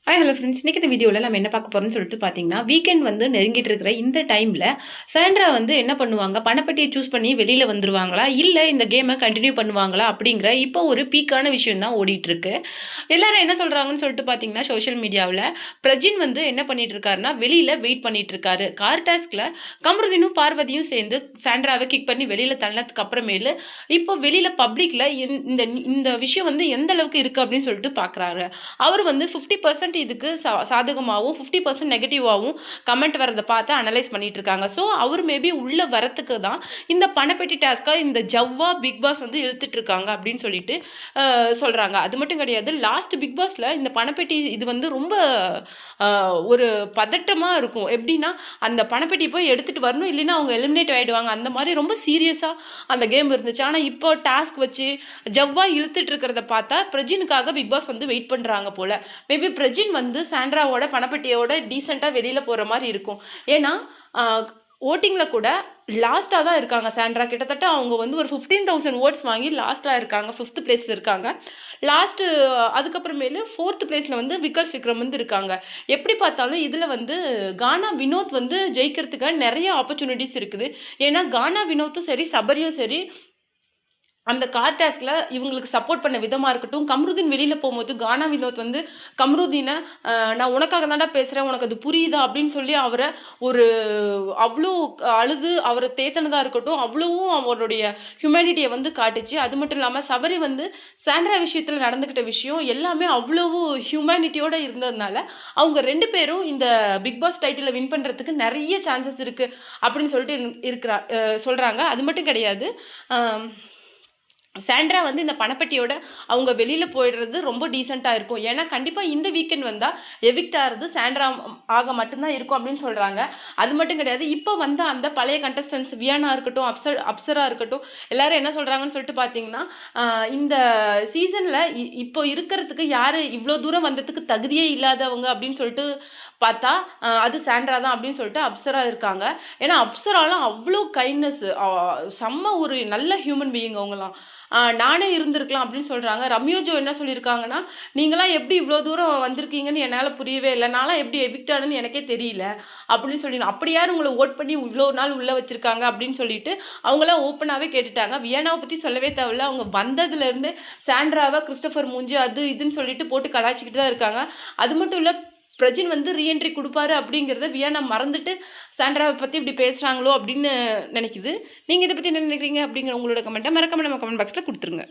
Hi hello friends. இன்னைக்கு இந்த வீடியோவில் நம்ம என்ன பார்க்க போறோம்னு சொல்லிட்டு பார்த்தீங்கன்னா, வீக்கெண்ட் வந்து நெருங்கிட்டு இருக்கிற இந்த டைமில் சாண்ட்ரா வந்து என்ன பண்ணுவாங்க, பணப்பெட்டியை சூஸ் பண்ணி வெளியில் வந்துருவாங்களா, இல்லை இந்த கேமை கண்டினியூ பண்ணுவாங்களா அப்படிங்கிற இப்போ ஒரு பீக்கான விஷயம் தான் ஓடிட்டு இருக்கு. எல்லாரும் என்ன சொல்றாங்கன்னு சொல்லிட்டு பார்த்தீங்கன்னா, சோஷியல் மீடியாவில் பிரஜின் வந்து என்ன பண்ணிட்டு இருக்காருன்னா, வெளியில் வெயிட் பண்ணிட்டு இருக்காரு. கார் டாஸ்கில் கமருதீனும் பார்வதியும் சேர்ந்து சாண்ட்ராவை கிக் பண்ணி வெளியில் தள்ளினதுக்கு அப்புறமேலு இப்போ வெளியில் பப்ளிக்கில் இந்த இந்த விஷயம் வந்து எந்த அளவுக்கு இருக்குது அப்படின்னு சொல்லிட்டு பார்க்குறாரு. அவர் வந்து 50% இதுக்கு சாதகமாகவும் 50% நெகட்டிவாகவும் கமெண்ட் வரதை பார்த்து அனலைஸ் பண்ணிட்டு இருக்காங்க. ஸோ அவர் மேபி உள்ள வரத்துக்கு தான் இந்த பணப்பெட்டி டாஸ்கா இந்த ஜவ்வா பிக் பாஸ் வந்து இழுத்துட்டு இருக்காங்க அப்படின்னு சொல்லிட்டு சொல்றாங்க. அது மட்டும் கிடையாது, லாஸ்ட் பிக் பாஸ்ல இந்த பணப்பெட்டி இது வந்து ரொம்ப ஒரு பதட்டமா இருக்கும். எப்படின்னா அந்த பணப்பெட்டி போய் எடுத்துட்டு வரணும், இல்லைன்னா அவங்க எலிமினேட் ஆயிடுவாங்க. அந்த மாதிரி ரொம்ப சீரியஸா அந்த கேம் இருந்துச்சு. ஆனா இப்போ டாஸ்க் வச்சு ஜவ்வா இழுத்துட்டு இருக்கிறத பார்த்தா பிரஜினுக்காக பிக் பாஸ் வந்து வெயிட் பண்றாங்க போல. மேபி பிரஜின் வந்து சாண்ட்ராவோட பணப்பட்டியோட டீசெண்டாக வெளியில் போகிற மாதிரி இருக்கும். ஏன்னா ஓட்டிங்கில் கூட லாஸ்ட்டாக தான் இருக்காங்க சாண்ட்ரா. கிட்டத்தட்ட அவங்க வந்து ஒரு 15,000 ஓட்ஸ் வாங்கி லாஸ்ட்டாக இருக்காங்க, 5th பிளேஸில் இருக்காங்க. லாஸ்ட்டு அதுக்கப்புறமேலு 4th பிளேஸில் வந்து விக்கர்ஸ் விக்ரம் வந்து இருக்காங்க. எப்படி பார்த்தாலும் இதில் வந்து கானா வினோத் வந்து ஜெயிக்கிறதுக்கு நிறைய ஆப்பர்ச்சுனிட்டிஸ் இருக்குது. ஏன்னா கானா வினோத்தும் சரி, சபரியும் சரி, அந்த கார் டாஸ்கில் இவங்களுக்கு சப்போர்ட் பண்ண விதமாக இருக்கட்டும், கம்ருதீன் வெளியில் போகும்போது கானா வினோத் வந்து கம்ருதீனை நான் உனக்காக தான்டா பேசுகிறேன், உனக்கு அது புரியுதா அப்படின்னு சொல்லி அவரை ஒரு அவ்வளோ அழுது அவரை தேத்தனதாக இருக்கட்டும், அவ்வளோவும் அவருடைய ஹியூமனிட்டியை வந்து காட்டுச்சு. அது மட்டும் இல்லாமல் சபரி வந்து சாண்ட்ரா விஷயத்தில் நடந்துக்கிட்ட விஷயம் எல்லாமே அவ்வளவு ஹியூமனிட்டியோடு இருந்ததுனால அவங்க 2 பேரும் இந்த பிக் பாஸ் டைட்டிலை வின் பண்ணுறதுக்கு நிறைய சான்சஸ் இருக்குது அப்படின்னு சொல்லிட்டு சொல்கிறாங்க. அது மட்டும் கிடையாது, சாண்ட்ரா வந்து இந்த பணப்பட்டியோட அவங்க வெளியில் போயிடுறது ரொம்ப டீசெண்டாக இருக்கும். ஏன்னா கண்டிப்பாக இந்த வீக்கெண்ட் வந்தால் எவிக்ட் ஆகிறது சாண்ட்ரா ஆக மட்டும்தான் இருக்கும் அப்படின்னு சொல்கிறாங்க. அது மட்டும் கிடையாது, இப்போ வந்து அந்த பழைய கண்டஸ்டன்ஸ் வியானா இருக்கட்டும், அப்சரா இருக்கட்டும், எல்லாரும் என்ன சொல்கிறாங்கன்னு சொல்லிட்டு பார்த்தீங்கன்னா, இந்த சீசனில் இப்போ இருக்கிறதுக்கு யார் இவ்வளோ தூரம் வந்ததுக்கு தகுதியே இல்லாதவங்க அப்படின்னு சொல்லிட்டு பார்த்தா அது சாண்ட்ரா தான் அப்படின்னு சொல்லிட்டு அப்சரா இருக்காங்க. ஏன்னா அப்சராலாம் அவ்வளோ கைண்ட்னஸ், செம்ம ஒரு நல்ல ஹியூமன் பீயிங் அவங்களாம். நானே இருந்திருக்கலாம் அப்படின்னு சொல்கிறாங்க. ரம்யோஜோ என்ன சொல்லியிருக்காங்கன்னா, நீங்களாம் எப்படி இவ்வளோ தூரம் வந்திருக்கீங்கன்னு என்னால் புரியவே இல்லை, நான்லாம் எப்படி எவிக்ட் ஆனேன்னு எனக்கே தெரியல அப்படின்னு சொல்லி, அப்படி யார் உங்களை ஓட் பண்ணி இவ்வளோ நாள் உள்ளே வச்சுருக்காங்க அப்படின்னு சொல்லிட்டு அவங்களாம் ஓப்பனாகவே கேட்டுட்டாங்க. வியானாவை பற்றி சொல்லவே தேவையில்ல, அவங்க வந்ததுலேருந்து சாண்ட்ராவை கிறிஸ்டோஃபர் மூஞ்சி அது இதுன்னு சொல்லிட்டு போட்டு கலாய்ச்சிக்கிட்டு தான் இருக்காங்க. அது மட்டும் இல்லை, பிரஜின் வந்து ரீஎன்ட்ரி கொடுப்பாரு அப்படிங்கிறத வியானா மறந்துட்டு சாண்ட்ராவை பற்றி இப்படி பேசுகிறாங்களோ அப்படின்னு நினைக்குது. நீங்கள் இதை பற்றி என்ன நினைக்கிறீங்க அப்படிங்கிற உங்களோட கமெண்ட்டை மறக்காம நம்ம கமெண்ட் பாக்ஸில் கொடுத்துருங்க.